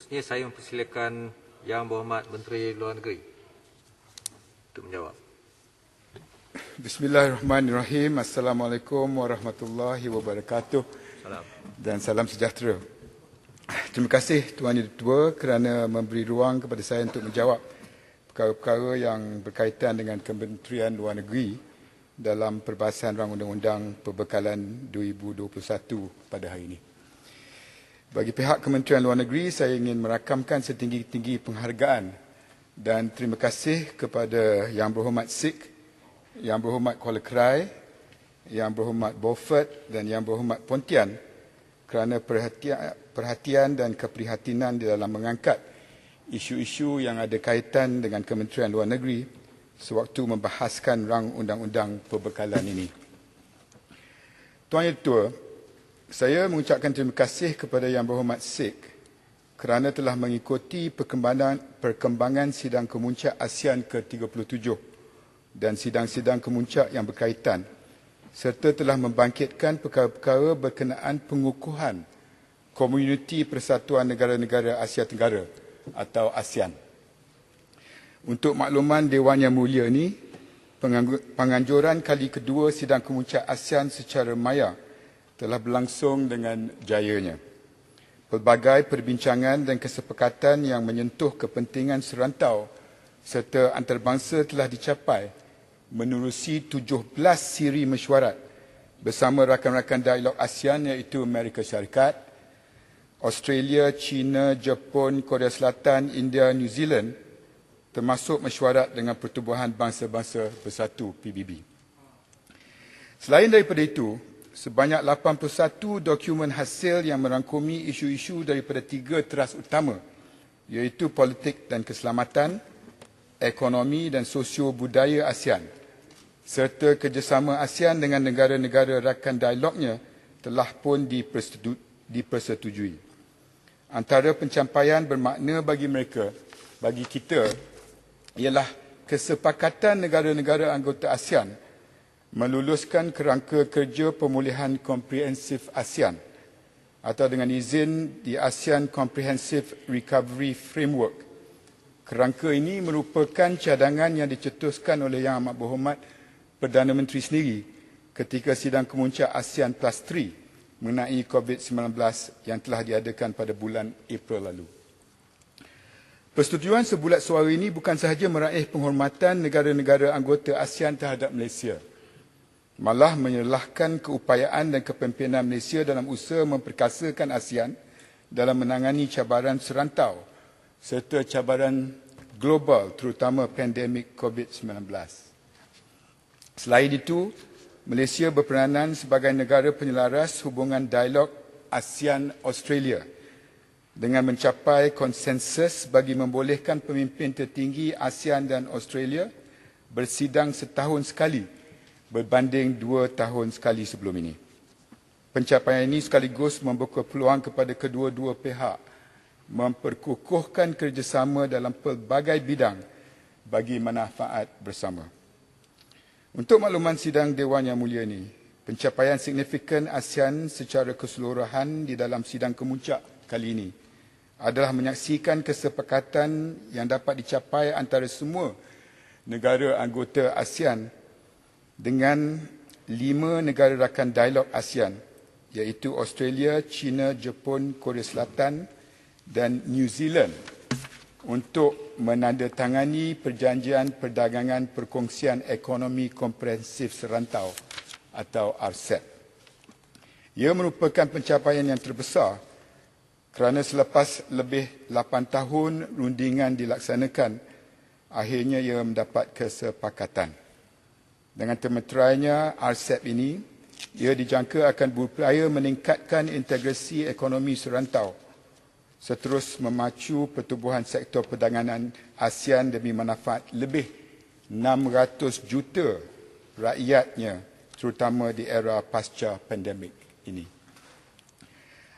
Seterusnya saya mempersilakan Yang Berhormat Menteri Luar Negeri untuk menjawab. Bismillahirrahmanirrahim. Assalamualaikum warahmatullahi wabarakatuh. Salam. Dan salam sejahtera. Terima kasih Tuan Yang Ditua kerana memberi ruang kepada saya untuk menjawab perkara-perkara yang berkaitan dengan Kementerian Luar Negeri dalam perbahasan Rang Undang-Undang Perbekalan 2021 pada hari ini. Bagi pihak Kementerian Luar Negeri, saya ingin merakamkan setinggi-tinggi penghargaan dan terima kasih kepada Yang Berhormat Sikh, Yang Berhormat Kuala Krai, Yang Berhormat Beaufort dan Yang Berhormat Pontian kerana perhatian dan keprihatinan di dalam mengangkat isu-isu yang ada kaitan dengan Kementerian Luar Negeri sewaktu membahaskan Rang Undang-Undang Perbekalan ini. Tuan Yang Ditua, saya mengucapkan terima kasih kepada Yang Berhormat Sikh kerana telah mengikuti perkembangan sidang kemuncak ASEAN ke-37 dan sidang-sidang kemuncak yang berkaitan serta telah membangkitkan perkara-perkara berkenaan pengukuhan Komuniti Persatuan Negara-Negara Asia Tenggara atau ASEAN. Untuk makluman Dewan Yang Mulia ini, penganjuran kali kedua sidang kemuncak ASEAN secara maya telah berlangsung dengan jayanya. Pelbagai perbincangan dan kesepakatan yang menyentuh kepentingan serantau serta antarabangsa telah dicapai menerusi 17 siri mesyuarat bersama rakan-rakan dialog ASEAN iaitu Amerika Syarikat, Australia, China, Jepun, Korea Selatan, India, New Zealand, termasuk mesyuarat dengan Pertubuhan Bangsa-Bangsa Bersatu PBB. Selain daripada itu, sebanyak 81 dokumen hasil yang merangkumi isu-isu daripada 3 teras utama iaitu politik dan keselamatan, ekonomi dan sosio-budaya ASEAN serta kerjasama ASEAN dengan negara-negara rakan dialognya telah pun dipersetujui. Antara pencapaian bermakna bagi mereka, bagi kita, ialah kesepakatan negara-negara anggota ASEAN meluluskan kerangka kerja pemulihan komprehensif ASEAN atau dengan izin di ASEAN Comprehensive Recovery Framework. Kerangka ini merupakan cadangan yang dicetuskan oleh Yang Amat Berhormat Perdana Menteri sendiri ketika sidang kemuncak ASEAN Plus 3 mengenai COVID-19 yang telah diadakan pada bulan April lalu. Persetujuan sebulat suara ini bukan sahaja meraih penghormatan negara-negara anggota ASEAN terhadap Malaysia, malah menyerlahkan keupayaan dan kepimpinan Malaysia dalam usaha memperkasakan ASEAN dalam menangani cabaran serantau serta cabaran global terutama pandemik COVID-19. Selain itu, Malaysia berperanan sebagai negara penyelaras hubungan dialog ASEAN-Australia dengan mencapai konsensus bagi membolehkan pemimpin tertinggi ASEAN dan Australia bersidang setahun sekali berbanding 2 tahun sekali sebelum ini. Pencapaian ini sekaligus membuka peluang kepada kedua-dua pihak memperkukuhkan kerjasama dalam pelbagai bidang bagi manfaat bersama. Untuk makluman sidang Dewan Yang Mulia ini, pencapaian signifikan ASEAN secara keseluruhan di dalam sidang kemuncak kali ini adalah menyaksikan kesepakatan yang dapat dicapai antara semua negara anggota ASEAN dengan 5 negara rakan dialog ASEAN iaitu Australia, China, Jepun, Korea Selatan dan New Zealand untuk menandatangani perjanjian perdagangan perkongsian ekonomi komprehensif serantau atau RCEP. Ia merupakan pencapaian yang terbesar kerana selepas lebih 8 tahun rundingan dilaksanakan, akhirnya ia mendapat kesepakatan. Dengan termeterainya RCEP ini, ia dijangka akan berupaya meningkatkan integrasi ekonomi serantau seterus memacu pertubuhan sektor perdagangan ASEAN demi manfaat lebih 600 juta rakyatnya terutama di era pasca pandemik ini.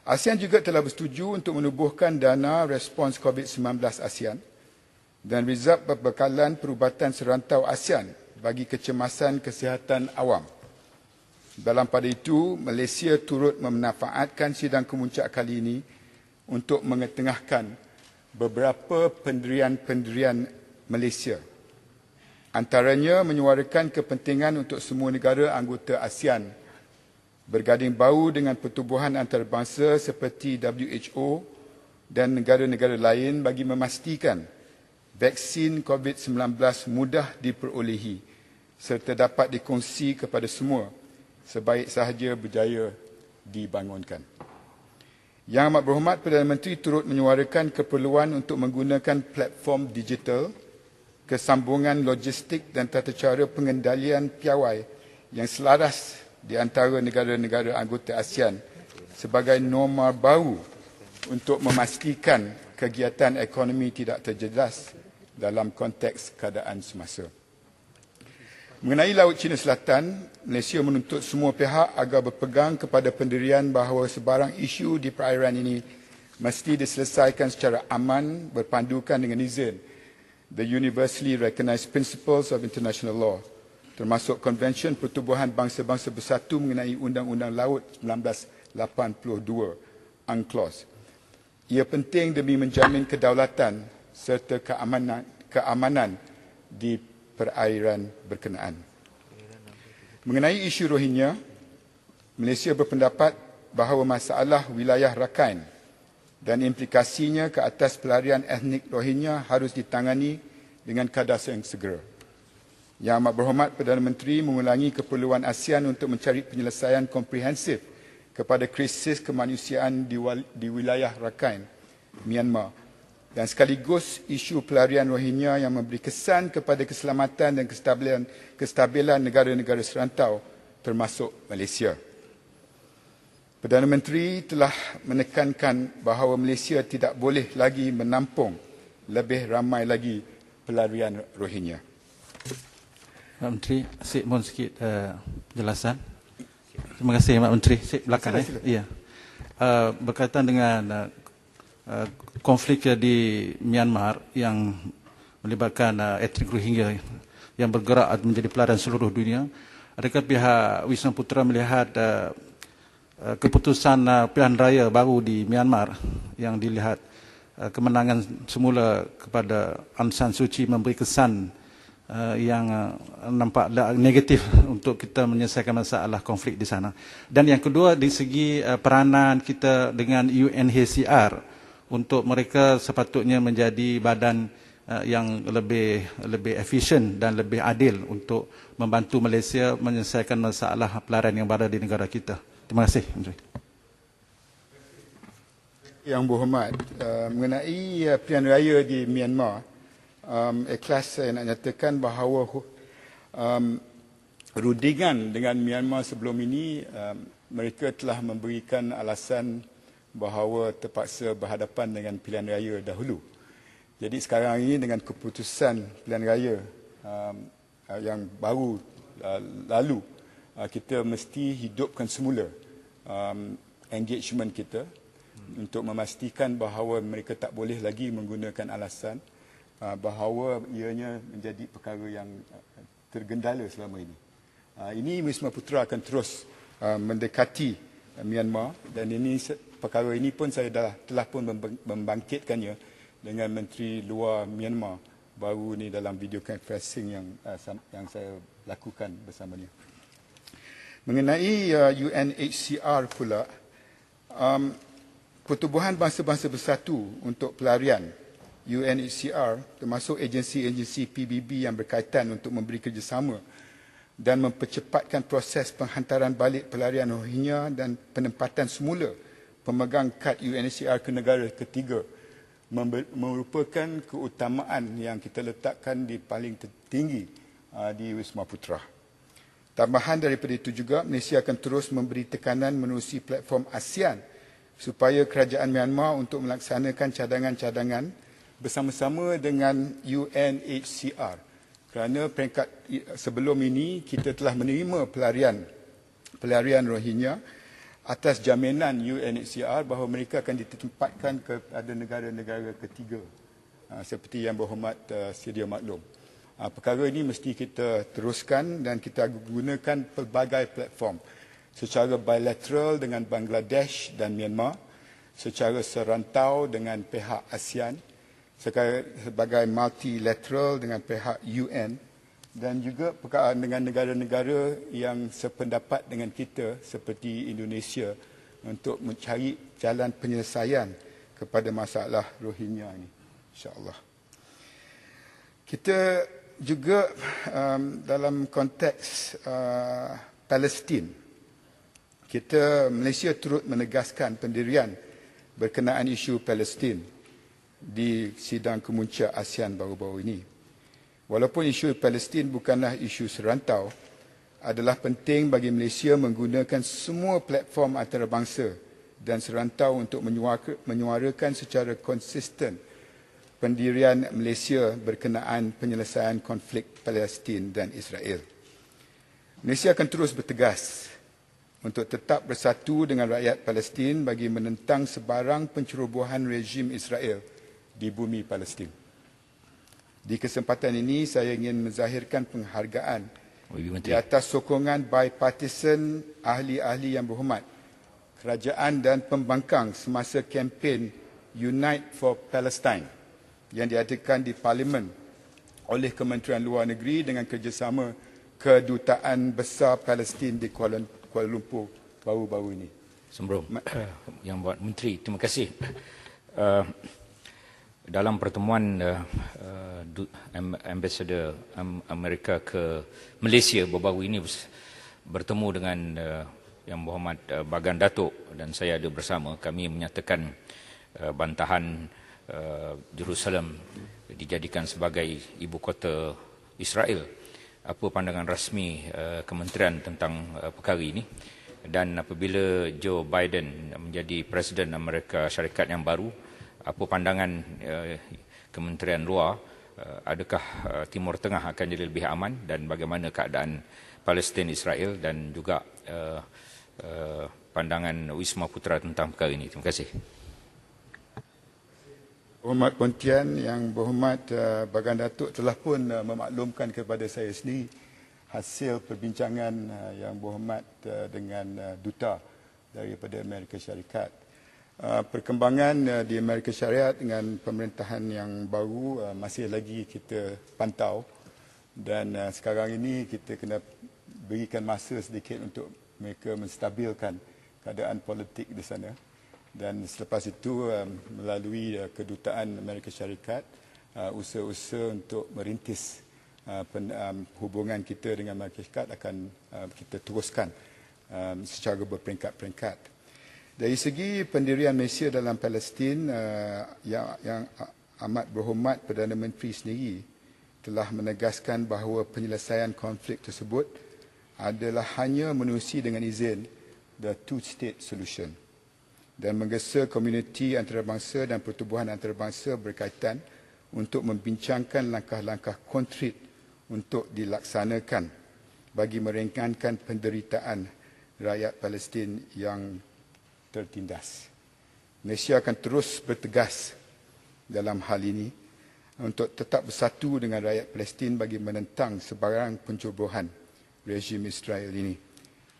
ASEAN juga telah bersetuju untuk menubuhkan dana respons COVID-19 ASEAN dan rizab perbekalan perubatan serantau ASEAN bagi kecemasan kesihatan awam. Dalam pada itu, Malaysia turut memanfaatkan sidang kemuncak kali ini untuk mengetengahkan beberapa pendirian-pendirian Malaysia. Antaranya menyuarakan kepentingan untuk semua negara anggota ASEAN berganding bahu dengan pertubuhan antarabangsa seperti WHO dan negara-negara lain bagi memastikan vaksin COVID-19 mudah diperolehi serta dapat dikongsi kepada semua sebaik sahaja berjaya dibangunkan. Yang Amat Berhormat Perdana Menteri turut menyuarakan keperluan untuk menggunakan platform digital, kesambungan logistik dan tata cara pengendalian piawai yang selaras di antara negara-negara anggota ASEAN sebagai norma baru untuk memastikan kegiatan ekonomi tidak terjejas dalam konteks keadaan semasa. Mengenai Laut Cina Selatan, Malaysia menuntut semua pihak agar berpegang kepada pendirian bahawa sebarang isu di perairan ini mesti diselesaikan secara aman berpandukan dengan izin the universally recognized principles of international law, termasuk Konvensyen Pertubuhan Bangsa-Bangsa Bersatu mengenai Undang-Undang Laut 1982, UNCLOS. Ia penting demi menjamin kedaulatan serta keamanan di perairan berkenaan. Mengenai isu Rohingya, Malaysia berpendapat bahawa masalah wilayah Rakhine dan implikasinya ke atas pelarian etnik Rohingya harus ditangani dengan kadar yang segera. Yang Amat Berhormat Perdana Menteri mengulangi keperluan ASEAN untuk mencari penyelesaian komprehensif kepada krisis kemanusiaan di wilayah Rakhine, Myanmar, dan sekaligus isu pelarian Rohingya yang memberi kesan kepada keselamatan dan kestabilan negara-negara serantau termasuk Malaysia. Perdana Menteri telah menekankan bahawa Malaysia tidak boleh lagi menampung lebih ramai lagi pelarian Rohingya. Pak Menteri, saya mohon sikit penjelasan. Terima kasih Pak Menteri. Saya belakang. Ya. Berkaitan dengan konflik di Myanmar yang melibatkan etnik Rohingya yang bergerak menjadi pelarian seluruh dunia, adakah pihak Wisma Putra melihat keputusan pilihan raya baru di Myanmar yang dilihat kemenangan semula kepada Aung San Suu Kyi memberi kesan yang nampak negatif untuk kita menyelesaikan masalah konflik di sana. Dan yang kedua, di segi peranan kita dengan UNHCR untuk mereka sepatutnya menjadi badan yang lebih efisien dan lebih adil untuk membantu Malaysia menyelesaikan masalah pelarian yang berada di negara kita. Terima kasih. Yang Berhormat, mengenai pilihan raya di Myanmar, ikhlas saya nak nyatakan bahawa rundingan dengan Myanmar sebelum ini, mereka telah memberikan alasan bahawa terpaksa berhadapan dengan pilihan raya dahulu. Jadi sekarang ini dengan keputusan pilihan raya yang baru lalu, kita mesti hidupkan semula engagement kita untuk memastikan bahawa mereka tak boleh lagi menggunakan alasan bahawa ianya menjadi perkara yang tergendala selama ini. Ini Wisma Putra akan terus mendekati Myanmar, dan ini perkara ini pun saya telah pun membangkitkannya dengan Menteri Luar Myanmar baru ni dalam video conferencing yang saya lakukan bersamanya. Mengenai UNHCR pula, Pertubuhan Bangsa-Bangsa Bersatu untuk Pelarian, UNHCR, termasuk agensi-agensi PBB yang berkaitan untuk memberi kerjasama dan mempercepatkan proses penghantaran balik pelarian Rohingya dan penempatan semula pemegang kad UNHCR ke negara ketiga merupakan keutamaan yang kita letakkan di paling tertinggi di Wisma Putra. Tambahan daripada itu juga, Malaysia akan terus memberi tekanan menerusi platform ASEAN supaya kerajaan Myanmar untuk melaksanakan cadangan-cadangan bersama-sama dengan UNHCR. Kerana peringkat sebelum ini kita telah menerima pelarian Rohingya atas jaminan UNHCR bahawa mereka akan ditempatkan kepada negara-negara ketiga, seperti Yang Berhormat sedia maklum. Perkara ini mesti kita teruskan dan kita gunakan pelbagai platform secara bilateral dengan Bangladesh dan Myanmar, secara serantau dengan pihak ASEAN sebagai multilateral dengan pihak UN dan juga perkaan dengan negara-negara yang sependapat dengan kita seperti Indonesia untuk mencari jalan penyelesaian kepada masalah Rohingya ini, insya-Allah. Kita juga dalam konteks Palestin, Malaysia turut menegaskan pendirian berkenaan isu Palestin di sidang kemuncak ASEAN baru-baru ini. Walaupun isu Palestin bukanlah isu serantau, adalah penting bagi Malaysia menggunakan semua platform antarabangsa dan serantau untuk menyuarakan secara konsisten pendirian Malaysia berkenaan penyelesaian konflik Palestin dan Israel. Malaysia akan terus bertegas untuk tetap bersatu dengan rakyat Palestin bagi menentang sebarang pencerobohan rejim Israel di bumi Palestin. Di kesempatan ini, saya ingin menzahirkan penghargaan di atas sokongan bipartisan ahli-ahli yang berhormat, kerajaan dan pembangkang semasa kempen Unite for Palestine yang diadakan di Parlimen oleh Kementerian Luar Negeri dengan kerjasama Kedutaan Besar Palestin di Kuala Lumpur baru-baru ini. Sembroh, Yang Berhormat Menteri, terima kasih. Dalam pertemuan Ambassador Amerika ke Malaysia baru-baru ini bertemu dengan Yang Berhormat Bagan Datuk dan saya ada bersama, kami menyatakan bantahan Jerusalem dijadikan sebagai ibu kota Israel. Apa pandangan rasmi kementerian tentang perkara ini? Dan apabila Joe Biden menjadi Presiden Amerika Syarikat yang baru, apa pandangan Kementerian Luar, adakah Timur Tengah akan jadi lebih aman dan bagaimana keadaan Palestin Israel dan juga pandangan Wisma Putra tentang perkara ini? Terima kasih. Berhormat Pontian, Yang Berhormat Bagan Datuk telah pun memaklumkan kepada saya sendiri hasil perbincangan Yang Berhormat dengan Duta daripada Amerika Syarikat. Perkembangan di Amerika Syarikat dengan pemerintahan yang baru masih lagi kita pantau dan sekarang ini kita kena berikan masa sedikit untuk mereka menstabilkan keadaan politik di sana. Dan selepas itu melalui Kedutaan Amerika Syarikat, usaha-usaha untuk merintis hubungan kita dengan Amerika Syarikat akan kita teruskan secara berperingkat-peringkat. Dari segi pendirian Malaysia dalam Palestin, yang amat berhormat Perdana Menteri sendiri telah menegaskan bahawa penyelesaian konflik tersebut adalah hanya menerusi dengan izin the two-state solution dan menggesa komuniti antarabangsa dan pertubuhan antarabangsa berkaitan untuk membincangkan langkah-langkah konkret untuk dilaksanakan bagi meringankan penderitaan rakyat Palestin yang tertindas. Malaysia akan terus bertegas dalam hal ini untuk tetap bersatu dengan rakyat Palestin bagi menentang sebarang pencerobohan rejim Israel ini.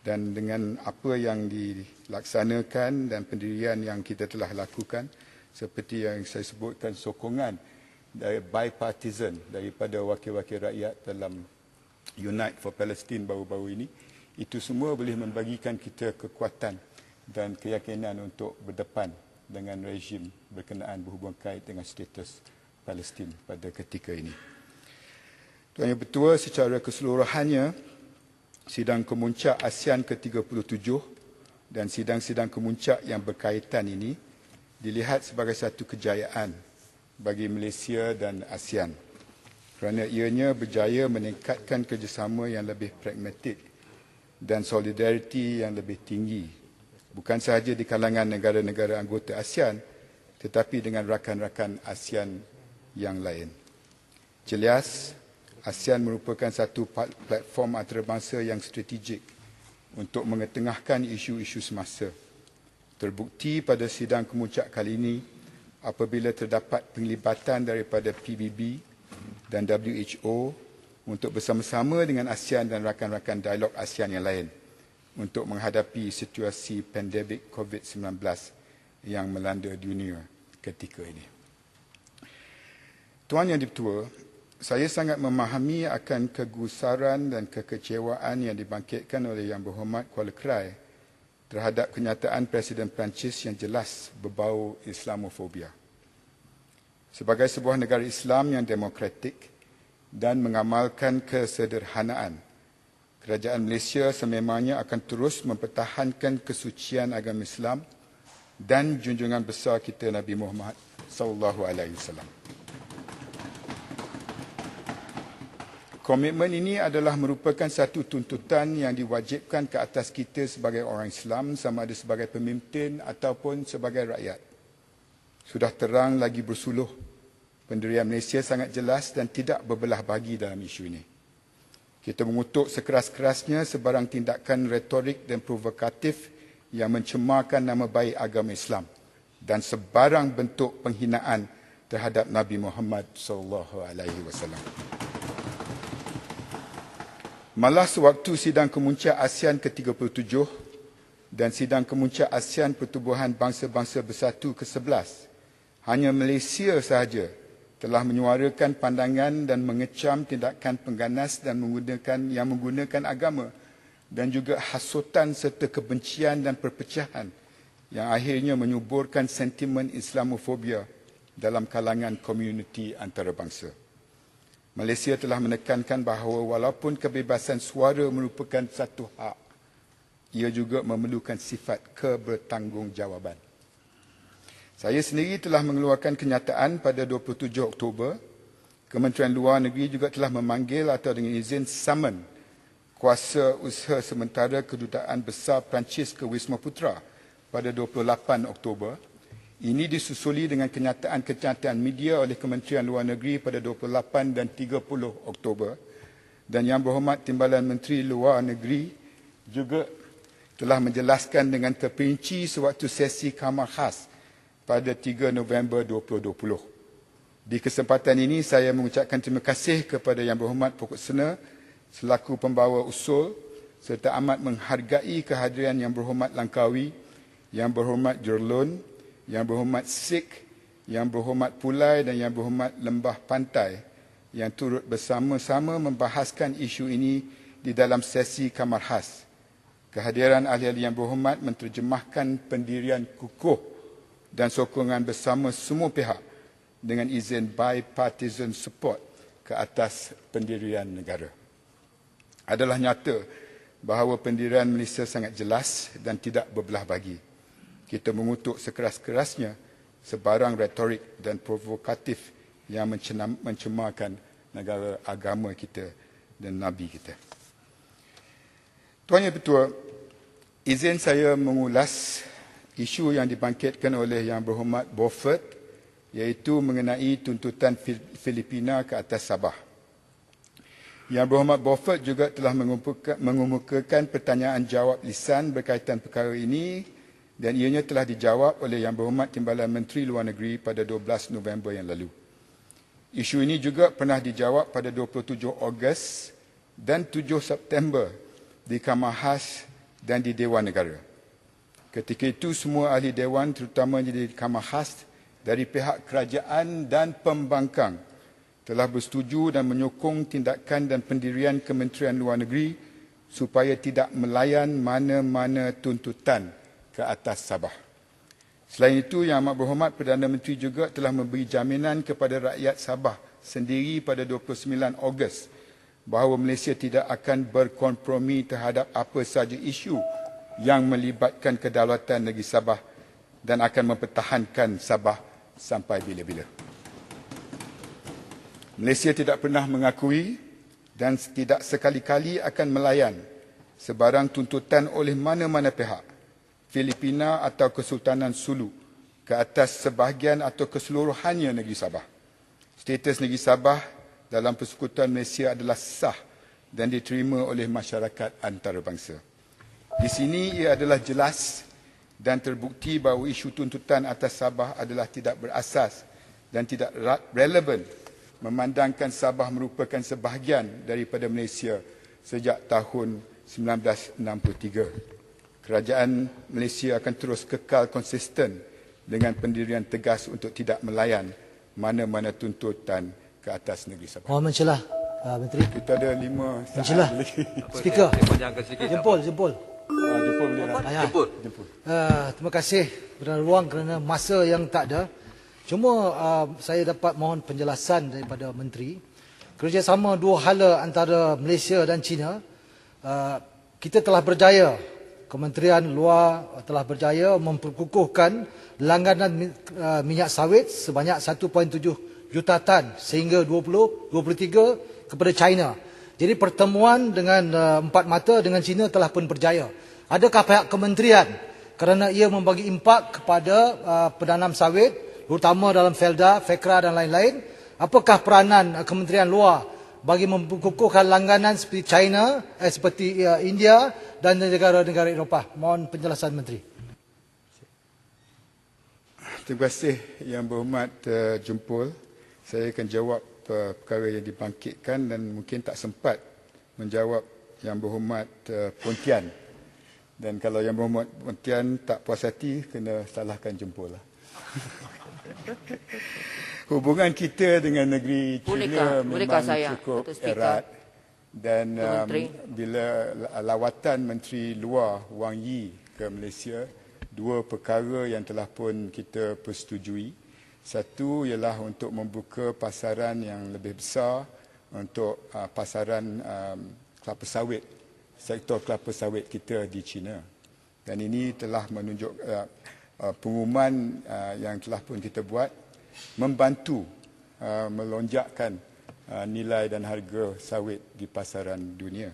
Dan dengan apa yang dilaksanakan dan pendirian yang kita telah lakukan, seperti yang saya sebutkan, sokongan dari bipartisan daripada wakil-wakil rakyat dalam Unite for Palestine baru-baru ini, itu semua boleh membagikan kita kekuatan dan keyakinan untuk berdepan dengan rejim berkenaan berhubung kait dengan status Palestin pada ketika ini. Tuan Yang Bertua, secara keseluruhannya, sidang kemuncak ASEAN ke-37 dan sidang-sidang kemuncak yang berkaitan ini dilihat sebagai satu kejayaan bagi Malaysia dan ASEAN kerana ianya berjaya meningkatkan kerjasama yang lebih pragmatik dan solidariti yang lebih tinggi, bukan sahaja di kalangan negara-negara anggota ASEAN tetapi dengan rakan-rakan ASEAN yang lain. Jelas, ASEAN merupakan satu platform antarabangsa yang strategik untuk mengetengahkan isu-isu semasa. Terbukti pada sidang kemuncak kali ini apabila terdapat penglibatan daripada PBB dan WHO untuk bersama-sama dengan ASEAN dan rakan-rakan dialog ASEAN yang lain untuk menghadapi situasi pandemik COVID-19 yang melanda dunia ketika ini. Tuan Yang Dipertua, saya sangat memahami akan kegusaran dan kekecewaan yang dibangkitkan oleh Yang Berhormat Kuala Krai terhadap kenyataan Presiden Perancis yang jelas berbau Islamofobia. Sebagai sebuah negara Islam yang demokratik dan mengamalkan kesederhanaan, Kerajaan Malaysia sememangnya akan terus mempertahankan kesucian agama Islam dan junjungan besar kita Nabi Muhammad sallallahu alaihi wasallam. Komitmen ini adalah merupakan satu tuntutan yang diwajibkan ke atas kita sebagai orang Islam, sama ada sebagai pemimpin ataupun sebagai rakyat. Sudah terang lagi bersuluh, pendirian Malaysia sangat jelas dan tidak berbelah bagi dalam isu ini. Kita mengutuk sekeras-kerasnya sebarang tindakan retorik dan provokatif yang mencemarkan nama baik agama Islam dan sebarang bentuk penghinaan terhadap Nabi Muhammad SAW. Malah sewaktu sidang kemuncak ASEAN ke-37 dan sidang kemuncak ASEAN Pertubuhan Bangsa-Bangsa Bersatu ke-11, hanya Malaysia sahaja telah menyuarakan pandangan dan mengecam tindakan pengganas dan menggunakan agama dan juga hasutan serta kebencian dan perpecahan yang akhirnya menyuburkan sentimen Islamofobia dalam kalangan komuniti antarabangsa. Malaysia telah menekankan bahawa walaupun kebebasan suara merupakan satu hak, ia juga memerlukan sifat kebertanggungjawaban. Saya sendiri telah mengeluarkan kenyataan pada 27 Oktober. Kementerian Luar Negeri juga telah memanggil atau dengan izin saman kuasa usaha sementara Kedutaan Besar Perancis ke Wisma Putra pada 28 Oktober. Ini disusuli dengan kenyataan media oleh Kementerian Luar Negeri pada 28 dan 30 Oktober. Dan Yang Berhormat Timbalan Menteri Luar Negeri juga telah menjelaskan dengan terperinci sewaktu sesi kamar khas pada 3 November 2020. Di kesempatan ini saya mengucapkan terima kasih kepada Yang Berhormat Pokok Sena selaku pembawa usul serta amat menghargai kehadiran Yang Berhormat Langkawi, Yang Berhormat Jerlun, Yang Berhormat Sik, Yang Berhormat Pulai dan Yang Berhormat Lembah Pantai yang turut bersama-sama membahaskan isu ini di dalam sesi kamar khas. Kehadiran ahli-ahli Yang Berhormat menterjemahkan pendirian kukuh dan sokongan bersama semua pihak dengan izin bipartisan support ke atas pendirian negara. Adalah nyata bahawa pendirian Malaysia sangat jelas dan tidak berbelah bagi. Kita mengutuk sekeras-kerasnya sebarang retorik dan provokatif yang mencemarkan negara agama kita dan Nabi kita. Tuan Yang Bertua, izin saya mengulas isu yang dibangkitkan oleh Yang Berhormat Beaufort, iaitu mengenai tuntutan Filipina ke atas Sabah. Yang Berhormat Beaufort juga telah mengemukakan pertanyaan jawab lisan berkaitan perkara ini dan ianya telah dijawab oleh Yang Berhormat Timbalan Menteri Luar Negeri pada 12 November yang lalu. Isu ini juga pernah dijawab pada 27 Ogos dan 7 September di Kamar Khas dan di Dewan Negara. Ketika itu semua ahli Dewan terutamanya di Kamar Khas dari pihak kerajaan dan pembangkang telah bersetuju dan menyokong tindakan dan pendirian Kementerian Luar Negeri supaya tidak melayan mana-mana tuntutan ke atas Sabah. Selain itu, Yang Amat Berhormat Perdana Menteri juga telah memberi jaminan kepada rakyat Sabah sendiri pada 29 Ogos bahawa Malaysia tidak akan berkompromi terhadap apa sahaja isu yang melibatkan kedaulatan negeri Sabah dan akan mempertahankan Sabah sampai bila-bila. Malaysia tidak pernah mengakui dan tidak sekali-kali akan melayan sebarang tuntutan oleh mana-mana pihak, Filipina atau Kesultanan Sulu, ke atas sebahagian atau keseluruhannya negeri Sabah. Status negeri Sabah dalam Persekutuan Malaysia adalah sah dan diterima oleh masyarakat antarabangsa. Di sini ia adalah jelas dan terbukti bahawa isu tuntutan atas Sabah adalah tidak berasas dan tidak relevan memandangkan Sabah merupakan sebahagian daripada Malaysia sejak tahun 1963. Kerajaan Malaysia akan terus kekal konsisten dengan pendirian tegas untuk tidak melayan mana-mana tuntutan ke atas negeri Sabah. Mohon mencelah, Menteri. Kita ada 5 saat Mencelah. lagi. Speaker. Saya panjangkan sikit. Jempol. Jempol boleh lah. Jemput. Terima kasih Perdana Ruang kerana masa yang tak ada. Cuma saya dapat mohon penjelasan daripada Menteri. Kerjasama dua hala antara Malaysia dan China, kita telah berjaya, Kementerian Luar telah berjaya memperkukuhkan langganan minyak sawit sebanyak 1.7 juta tan sehingga 2023 kepada China. Jadi pertemuan dengan empat mata dengan China telah pun berjaya. Adakah pihak kementerian kerana ia membagi impak kepada penanam sawit, terutama dalam Felda, Fekra dan lain-lain, apakah peranan Kementerian Luar bagi memperkukuhkan langganan seperti China, seperti India dan negara-negara Eropah? Mohon penjelasan Menteri. Terima kasih Yang Berhormat Jempol. Saya akan jawab perkara yang dibangkitkan dan mungkin tak sempat menjawab Yang Berhormat Pontian. Dan kalau Yang Berhormat Pontian tak puas hati, kena salahkan Jempol lah. Hubungan kita dengan negeri China memang cukup erat. Dan bila lawatan Menteri Luar Wang Yi ke Malaysia, dua perkara yang telah pun kita persetujui. Satu ialah untuk membuka pasaran yang lebih besar untuk pasaran kelapa sawit, sektor kelapa sawit kita di China. Dan ini telah menunjuk pengumuman yang telah pun kita buat membantu melonjakkan nilai dan harga sawit di pasaran dunia.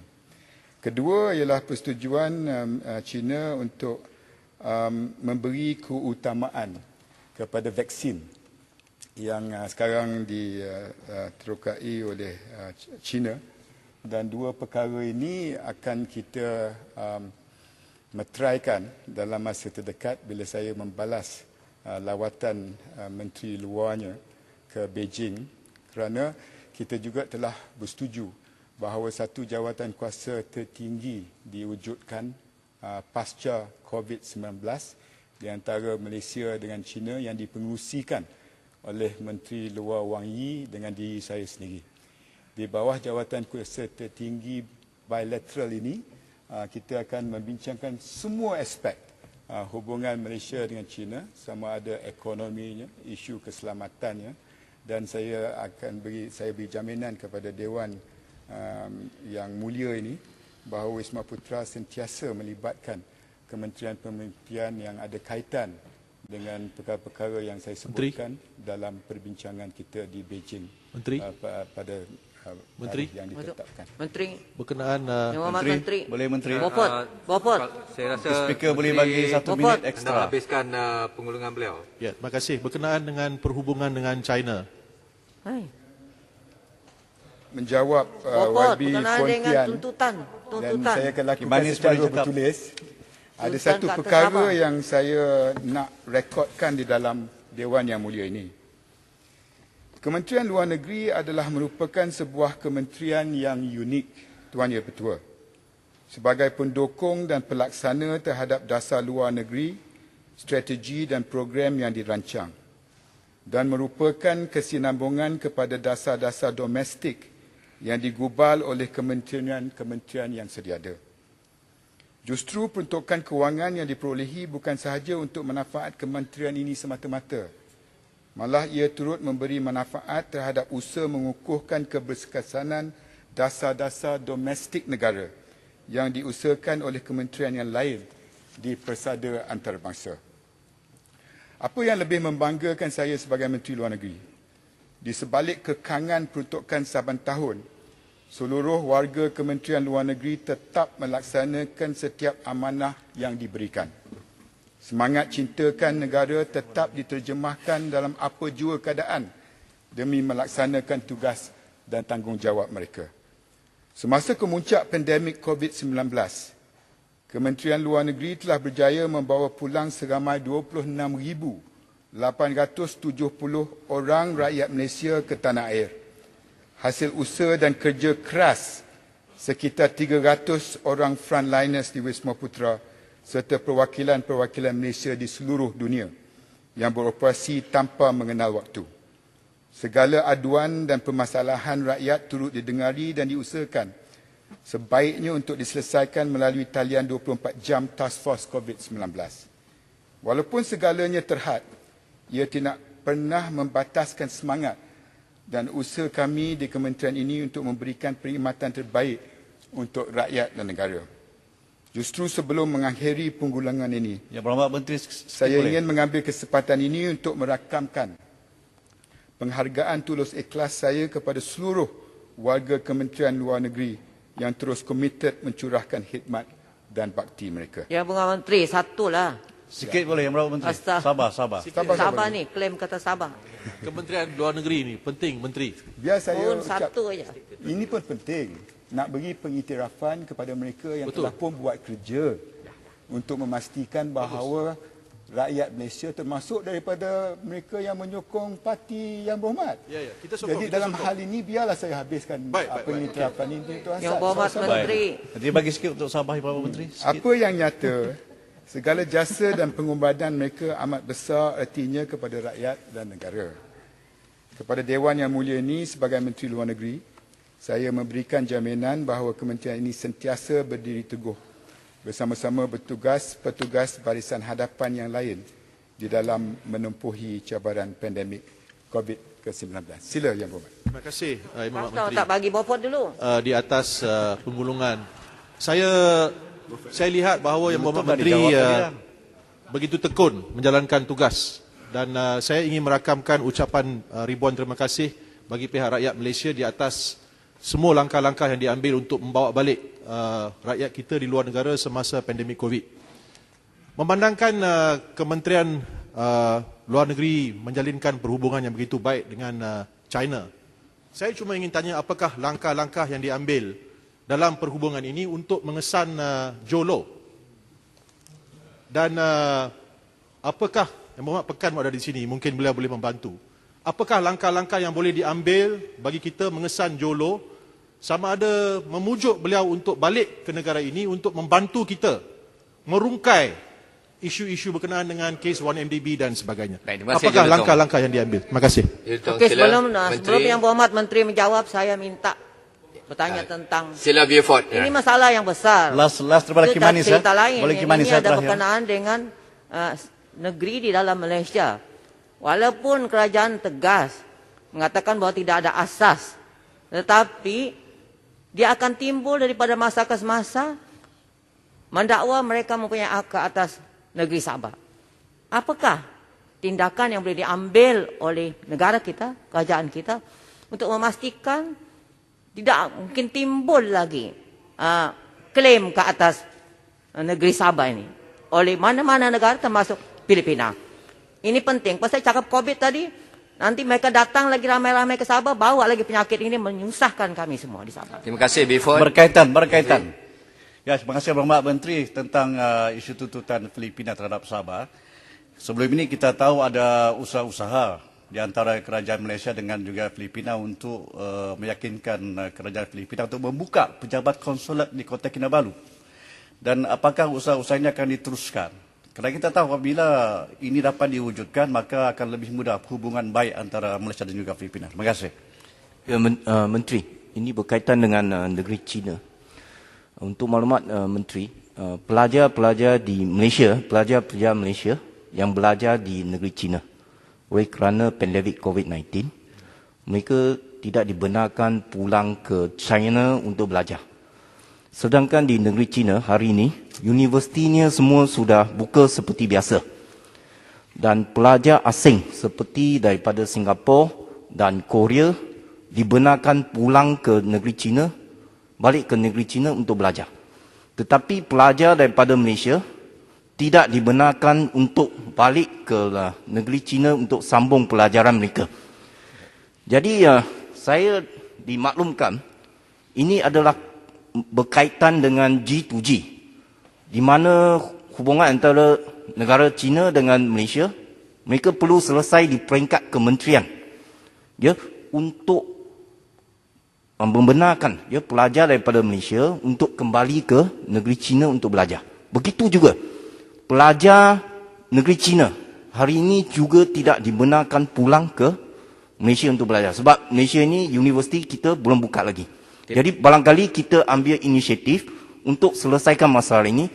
Kedua ialah persetujuan China untuk memberi keutamaan kepada vaksin yang sekarang diterokai oleh China. Dan dua perkara ini akan kita meteraikan dalam masa terdekat bila saya membalas lawatan Menteri Luarnya ke Beijing, kerana kita juga telah bersetuju bahawa satu jawatan kuasa tertinggi diwujudkan pasca COVID-19 di antara Malaysia dengan China yang dipengerusikan oleh Menteri Luar Wang Yi dengan diri saya sendiri. Di bawah jawatan kuasa tertinggi bilateral ini, kita akan membincangkan semua aspek hubungan Malaysia dengan China, sama ada ekonominya, isu keselamatannya, dan saya beri jaminan kepada Dewan yang mulia ini bahawa Wisma Putra sentiasa melibatkan kementerian-kementerian yang ada kaitan dengan perkara-perkara yang saya sebutkan dalam perbincangan kita di Beijing pada Menteri yang ditetapkan. Menteri Berkenaan Menteri boleh Menteri. Bopot. Saya rasa Speaker boleh bagi 1 minit anda ekstra. habiskan pengulungan beliau. Ya, terima kasih. Berkenaan dengan perhubungan dengan China. Hai. Menjawab Bopot YB berkenaan dengan Pontian, tuntutan. dan saya akan lakukan Manis secara boleh cakap. bertulis. Ada Tuntutan satu kat atas perkara apa? yang saya nak rekodkan di dalam Dewan Yang Mulia ini. Kementerian Luar Negeri adalah merupakan sebuah kementerian yang unik, Tuan Ya Ketua. Sebagai pendukung dan pelaksana terhadap dasar luar negeri, strategi dan program yang dirancang, dan merupakan kesinambungan kepada dasar-dasar domestik yang digubal oleh kementerian-kementerian yang sedia ada. Justru peruntukan kewangan yang diperolehi bukan sahaja untuk manfaat kementerian ini semata-mata, malah ia turut memberi manfaat terhadap usaha mengukuhkan keberkesanan dasar-dasar domestik negara yang diusahakan oleh kementerian yang lain di persada antarabangsa. Apa yang lebih membanggakan saya sebagai Menteri Luar Negeri, di sebalik kekangan peruntukan saban tahun, seluruh warga Kementerian Luar Negeri tetap melaksanakan setiap amanah yang diberikan. Semangat cintakan negara tetap diterjemahkan dalam apa jua keadaan demi melaksanakan tugas dan tanggungjawab mereka. Semasa kemuncak pandemik COVID-19, Kementerian Luar Negeri telah berjaya membawa pulang seramai 26,870 orang rakyat Malaysia ke tanah air. Hasil usaha dan kerja keras sekitar 300 orang frontliners di Wisma Putra serta perwakilan-perwakilan Malaysia di seluruh dunia yang beroperasi tanpa mengenal waktu. Segala aduan dan permasalahan rakyat turut didengari dan diusahakan sebaiknya untuk diselesaikan melalui talian 24 jam Task Force COVID-19. Walaupun segalanya terhad, ia tidak pernah membataskan semangat dan usaha kami di kementerian ini untuk memberikan perkhidmatan terbaik untuk rakyat dan negara. Justru sebelum mengakhiri penggulangan ini, Yang Berhormat Menteri, saya ingin mengambil kesempatan ini untuk merakamkan penghargaan tulus ikhlas saya kepada seluruh warga Kementerian Luar Negeri yang terus komited mencurahkan khidmat dan bakti mereka. Yang Bunga Menteri, satulah. sikit boleh Yang Berhormat Menteri. Astagfirullah. Sabar. Sabar ni, klaim kata sabar. Kementerian Luar Negeri ni penting, Menteri. Biar saya Pun ucap, satu aja. ini pun penting. Nak beri pengiktirafan kepada mereka yang telah pun buat kerja untuk memastikan bahawa rakyat Malaysia termasuk daripada mereka yang menyokong parti Yang Berhormat. Ya, kita sokong. Jadi kita dalam sokong. hal ini biarlah saya habiskan Baik, pengiktirafan ini Tuan Yang Hassan. Berhormat Sama-sama. Menteri. Nanti bagi sikit untuk Sabah Yang Berhormat Menteri. Sikit. Apa yang nyata, segala jasa dan pengorbanan mereka amat besar artinya kepada rakyat dan negara. Kepada Dewan Yang Mulia ini sebagai Menteri Luar Negeri, saya memberikan jaminan bahawa kementerian ini sentiasa berdiri teguh bersama-sama petugas barisan hadapan yang lain di dalam menempuhi cabaran pandemik COVID-19. Sila Yang Berhormat. Terima kasih Imam Pasal Menteri. tak bagi bopot dulu. Di atas penggulungan. Saya lihat bahawa Yang Berhormat tak Menteri dijawab tadi dah. begitu tekun menjalankan tugas dan saya ingin merakamkan ucapan ribuan terima kasih bagi pihak rakyat Malaysia di atas semua langkah-langkah yang diambil untuk membawa balik rakyat kita di luar negara semasa pandemik COVID. Memandangkan Kementerian Luar Negeri menjalinkan perhubungan yang begitu baik dengan China, saya cuma ingin tanya apakah langkah-langkah yang diambil dalam perhubungan ini untuk mengesan JOLO dan apakah Yang Berhormat Pekan ada di sini, mungkin beliau boleh membantu. Apakah langkah-langkah yang boleh diambil bagi kita mengesan JOLO, sama ada memujuk beliau untuk balik ke negara ini untuk membantu kita merungkai isu-isu berkenaan dengan kes 1MDB dan sebagainya. Baik, terima kasih, apakah Jelutong. langkah-langkah yang diambil? Terima kasih. Okey, sebelum Yang Berhormat Menteri menjawab, saya minta bertanya tentang Sila Beaufort. ini masalah yang besar. Last daripada Itu Kimanis. cerita lain. Boleh Yang Kimanis ini saya ada terakhir. berkenaan dengan negeri di dalam Malaysia. Walaupun kerajaan tegas mengatakan bahawa tidak ada asas, tetapi dia akan timbul daripada masa ke masa mendakwa mereka mempunyai hak ke atas negeri Sabah. Apakah tindakan yang boleh diambil oleh negara kita, kerajaan kita, untuk memastikan tidak mungkin timbul lagi klaim ke atas negeri Sabah ini oleh mana-mana negara termasuk Filipina. Ini penting. Pasal cakap COVID tadi, nanti mereka datang lagi ramai-ramai ke Sabah, bawa lagi penyakit ini menyusahkan kami semua di Sabah. Terima kasih Beaufort. Berkaitan. Ya, terima kasih Yang Berhormat Menteri tentang isu tuntutan Filipina terhadap Sabah. Sebelum ini kita tahu ada usaha-usaha di antara kerajaan Malaysia dengan juga Filipina untuk meyakinkan kerajaan Filipina untuk membuka pejabat konsulat di Kota Kinabalu. Dan apakah usaha-usaha ini akan diteruskan? Kerana kita tahu apabila ini dapat diwujudkan, maka akan lebih mudah hubungan baik antara Malaysia dan juga Filipina. Terima kasih. Ya, Menteri, ini berkaitan dengan negeri China. Untuk maklumat Menteri, pelajar-pelajar di Malaysia, pelajar-pelajar Malaysia yang belajar di negeri China, oleh kerana pandemik COVID-19, mereka tidak dibenarkan pulang ke China untuk belajar. Sedangkan di negeri China hari ini, universitinya semua sudah buka seperti biasa. Dan pelajar asing seperti daripada Singapura dan Korea dibenarkan pulang ke negeri China, balik ke negeri China untuk belajar. Tetapi pelajar daripada Malaysia tidak dibenarkan untuk balik ke negeri China untuk sambung pelajaran mereka. Jadi saya dimaklumkan ini adalah berkaitan dengan G2G, di mana hubungan antara negara China dengan Malaysia, mereka perlu selesai di peringkat kementerian, ya, untuk membenarkan ya pelajar daripada Malaysia untuk kembali ke negeri China untuk belajar. Begitu juga pelajar negeri China hari ini juga tidak dibenarkan pulang ke Malaysia untuk belajar. Sebab Malaysia ni universiti kita belum buka lagi. Jadi barangkali kita ambil inisiatif untuk selesaikan masalah ini,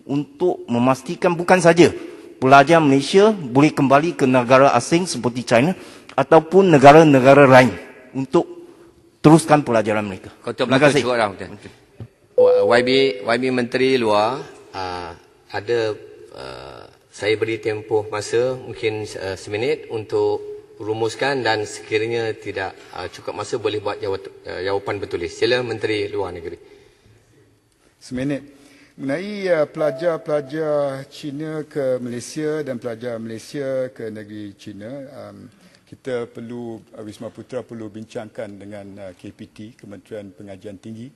untuk memastikan bukan saja pelajar Malaysia boleh kembali ke negara asing seperti China ataupun negara-negara lain untuk teruskan pelajaran mereka. Ketua Terima Belakang kasih. cukup dah. YB Menteri Luar ada saya beri tempoh masa mungkin seminit untuk rumuskan dan sekiranya tidak cukup masa boleh buat jawapan bertulis. Sila Menteri Luar Negeri. Seminit. Mengenai pelajar-pelajar Cina ke Malaysia dan pelajar Malaysia ke negeri Cina, kita perlu, Wisma Putra perlu bincangkan dengan KPT, Kementerian Pengajian Tinggi,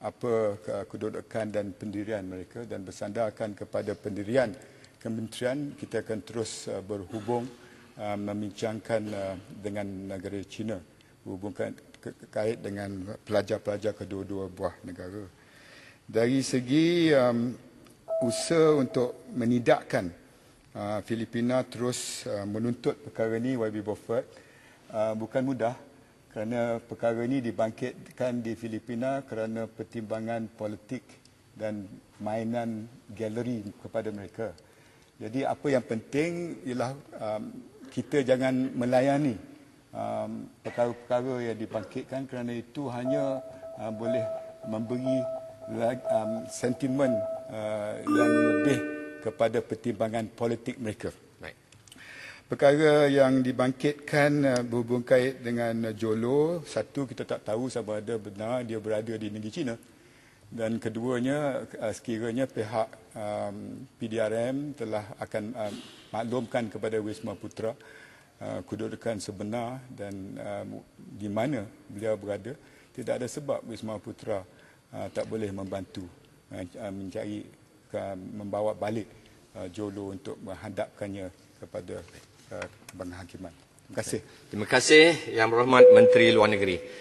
apa kedudukan dan pendirian mereka, dan bersandarkan kepada pendirian kementerian, kita akan terus berhubung membincangkan dengan negara China, hubungkan kait dengan pelajar-pelajar kedua-dua buah negara. Dari segi usaha untuk menidakkan Filipina terus menuntut perkara ini, YB Beaufort, bukan mudah kerana perkara ini dibangkitkan di Filipina kerana pertimbangan politik dan mainan galeri kepada mereka. Jadi apa yang penting ialah kita jangan melayani perkara-perkara yang dibangkitkan kerana itu hanya boleh memberi sentimen yang lebih kepada pertimbangan politik mereka. Baik. Perkara yang dibangkitkan berhubung kait dengan Jolo, satu, kita tak tahu sama ada benar dia berada di negeri China, dan keduanya sekiranya pihak PDRM telah akan maklumkan kepada Wisma Putra kedudukan sebenar dan di mana beliau berada, tidak ada sebab Wisma Putra tak boleh membantu mencari, membawa balik Jolo untuk menghadapkannya kepada penghakiman. Terima kasih. Terima kasih Yang Berhormat Menteri Luar Negeri.